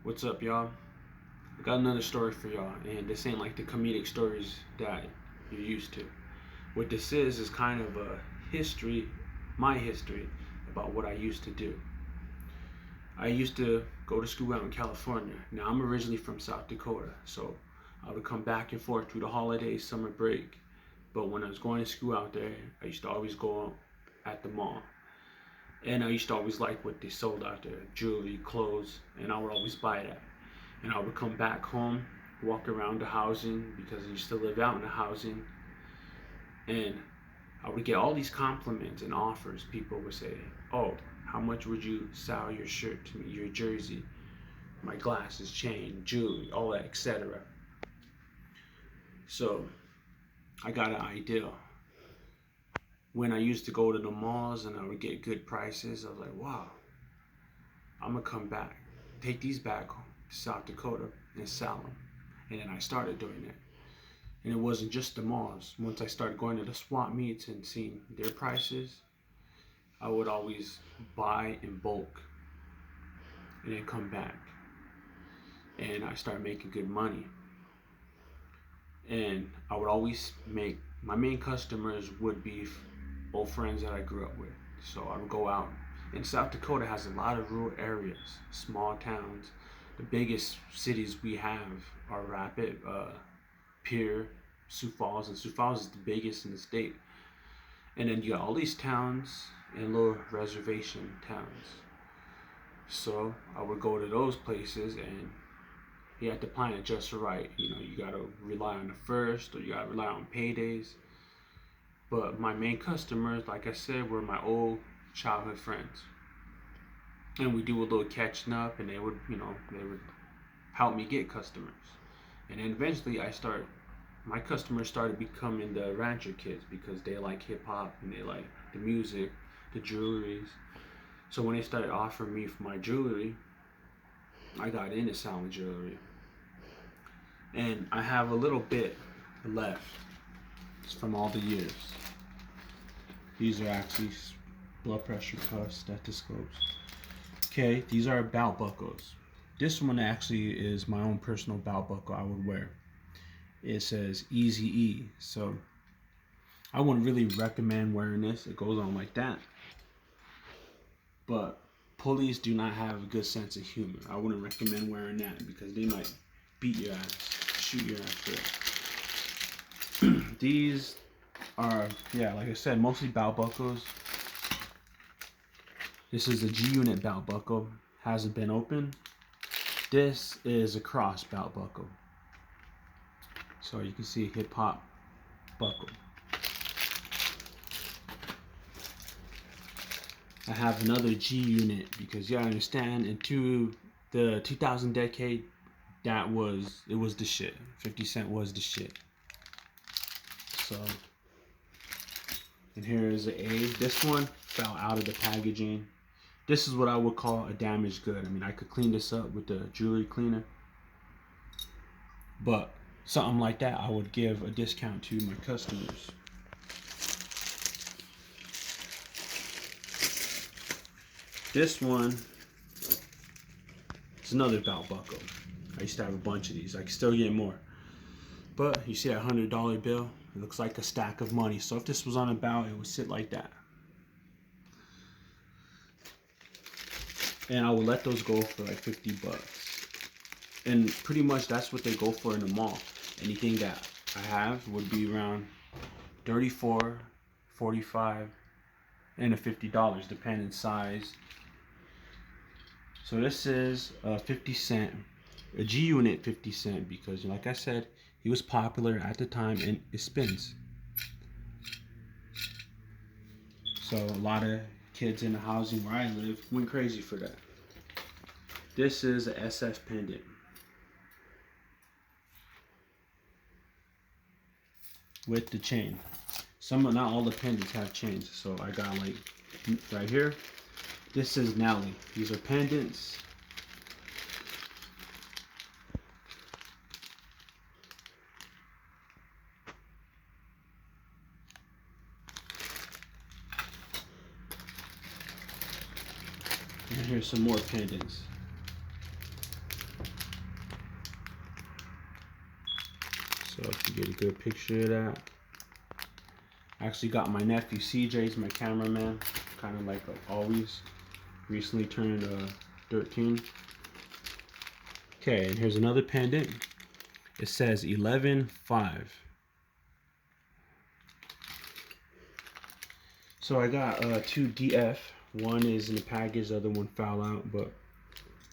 What's up, y'all? I got another story for y'all, and this ain't like the comedic stories that you're used to. What this is kind of a history, my history, about what I used to do. I used to go to school out in California. Now, I'm originally from South Dakota, so I would come back and forth through the holidays, summer break. But when I was going to school out there, I used to always go at the mall. And I used to always like what they sold out there, jewelry, clothes, and I would always buy that. And I would come back home, walk around the housing because I used to live out in the housing, and I would get all these compliments and offers. People would say, "Oh, how much would you sell your shirt to me, your jersey, my glasses, chain, jewelry, all that, etc." So I got an idea. When I used to go to the malls and I would get good prices, I was like, "Wow, I'm gonna come back, take these back to South Dakota and sell them." And then I started doing it. And it wasn't just the malls. Once I started going to the swap meets and seeing their prices, I would always buy in bulk and then come back. And I started making good money. And I would always make my main customers would be old friends that I grew up with. So I would go out. And South Dakota has a lot of rural areas, small towns. The biggest cities we have are Rapid, Pierre, Sioux Falls, and Sioux Falls is the biggest in the state. And then you got all these towns and little reservation towns. So I would go to those places, and you have to plan it just right. You gotta rely on the first, or you gotta rely on paydays. But my main customers, like I said, were my old childhood friends, and we do a little catching up, and they would help me get customers. And then eventually, my customers started becoming the rancher kids because they like hip hop and they like the music, the jewelries. So when they started offering me for my jewelry, I got into selling jewelry. And I have a little bit left from all the years. These are actually blood pressure cuffs, stethoscopes. Okay, these are belt buckles. This one actually is my own personal belt buckle I would wear. It says Easy E. So I wouldn't really recommend wearing this. It goes on like that. But police do not have a good sense of humor. I wouldn't recommend wearing that because they might beat your ass, shoot your ass for it. These are, yeah, like I said, mostly belt buckles. This is a G unit belt buckle. Hasn't been opened. This is a cross belt buckle. So you can see hip hop buckle. I have another G unit because you understand into the 2000 decade it was the shit. 50 Cent was the shit. So, and here is the A. This one fell out of the packaging. This is what I would call a damaged good. I mean, I could clean this up with the jewelry cleaner, but something like that I would give a discount to my customers. This one is another belt buckle. I used to have a bunch of these. I can still get more. But you see that $100 bill? It looks like a stack of money. So if this was on a belt, it would sit like that. And I would let those go for like 50 bucks. And pretty much that's what they go for in the mall. Anything that I have would be around 34, 45, and a $50 depending size. So this is a 50 cent, a G unit 50 cent because like I said, he was popular at the time and it spins. So a lot of kids in the housing where I live went crazy for that. This is a SF pendant with the chain. Not all the pendants have chains. So I got like right here. This is Nelly. These are pendants. And here's some more pendants. So if you get a good picture of that. I actually got my nephew CJ's my cameraman, kind of like always. Recently turned 13. Okay, and here's another pendant. It says 11.5. So I got two DF. One is in the package, the other one fell out, but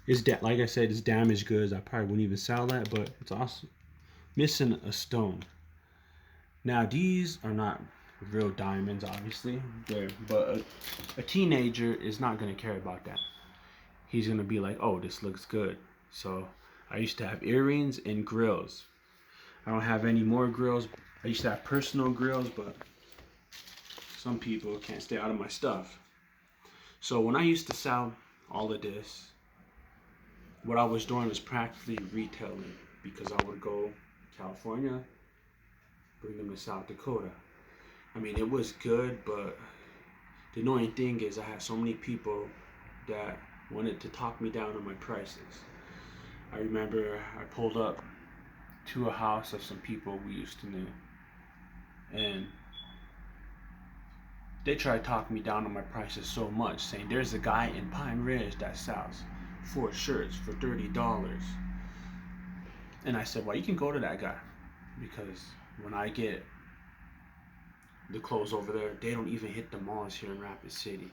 it's like I said, it's damaged goods. I probably wouldn't even sell that, but it's also missing a stone. Now these are not real diamonds, obviously. But a teenager is not gonna care about that. He's gonna be like, oh, this looks good. So I used to have earrings and grills. I don't have any more grills. I used to have personal grills, but some people can't stay out of my stuff. So when I used to sell all of this, what I was doing was practically retailing, because I would go to California, bring them to South Dakota. I mean, it was good, but the annoying thing is I had so many people that wanted to talk me down on my prices. I remember I pulled up to a house of some people we used to know, and they tried to talk me down on my prices so much, saying there's a guy in Pine Ridge that sells 4 shirts for $30. And I said, well, you can go to that guy, because when I get the clothes over there, they don't even hit the malls here in Rapid City.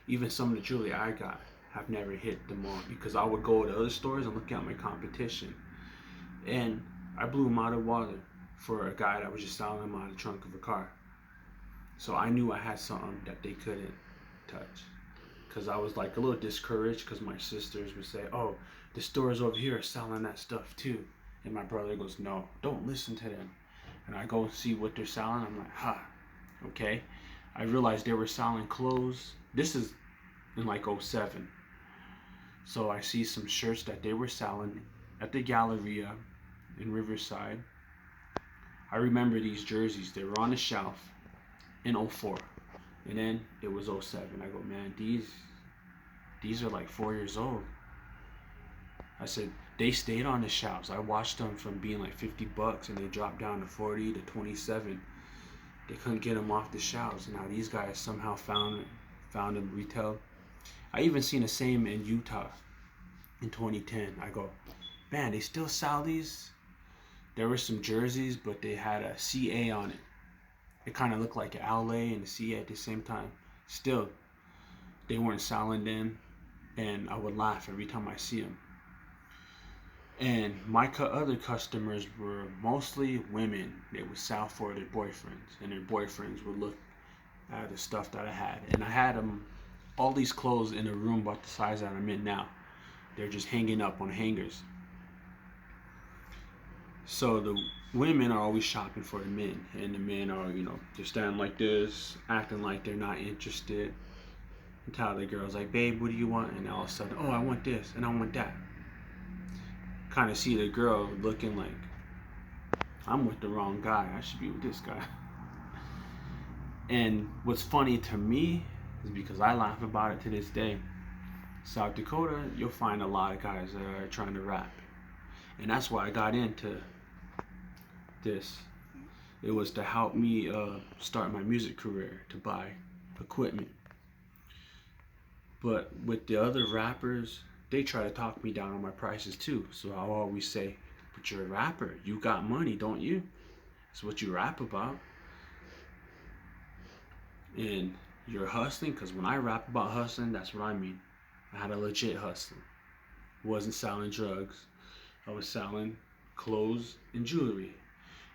Even some of the jewelry I got have never hit the mall, because I would go to other stores and look at my competition. And I blew them out of water for a guy that was just selling them out of the trunk of a car. So I knew I had something that they couldn't touch. Because I was like a little discouraged, because my sisters would say, oh, the stores over here are selling that stuff too. And my brother goes, no, don't listen to them. And I go see what they're selling. I'm like, okay. I realized they were selling clothes. This is in like 07. So I see some shirts that they were selling at the Galleria in Riverside. I remember these jerseys. They were on the shelf in 04. And then it was 07. I go, man, these are like 4 years old. I said, they stayed on the shelves. I watched them from being like $50 and they dropped down to 40 to 27. They couldn't get them off the shelves. And now these guys somehow found them retail. I even seen the same in Utah in 2010. I go, man, they still sell these? There were some jerseys, but they had a CA on it. It kind of looked like an LA and a CA at the same time. Still, they weren't selling them, and I would laugh every time I see them. And my other customers were mostly women. They would sell for their boyfriends, and their boyfriends would look at the stuff that I had. And I had them, all these clothes in a room about the size that I'm in now. They're just hanging up on hangers. So the women are always shopping for the men, and the men are, they're standing like this, acting like they're not interested. Until the girl's like, babe, what do you want? And all of a sudden, oh, I want this and I want that. Kind of see the girl looking like, I'm with the wrong guy. I should be with this guy. And what's funny to me is, because I laugh about it to this day, South Dakota, you'll find a lot of guys that are trying to rap. And that's why I got into this. It was to help me start my music career, to buy equipment. But with the other rappers, they try to talk me down on my prices too. So I'll always say, but you're a rapper. You got money, don't you? That's what you rap about. And you're hustling, because when I rap about hustling, that's what I mean. I had a legit hustling. I wasn't selling drugs. I was selling clothes and jewelry.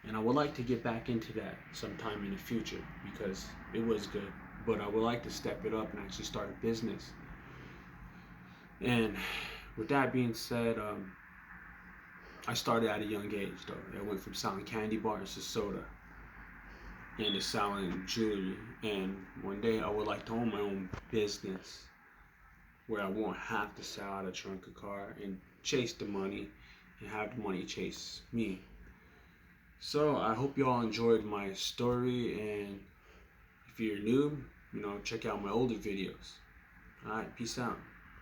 And I would like to get back into that sometime in the future, because it was good. But I would like to step it up and actually start a business. And with that being said, I started at a young age though. I went from selling candy bars to soda and to selling jewelry. And one day I would like to own my own business, where I won't have to sell out a trunk of car and chase the money and have the money chase me. So I hope you all enjoyed my story, and if you're new, check out my older videos. Alright, peace out.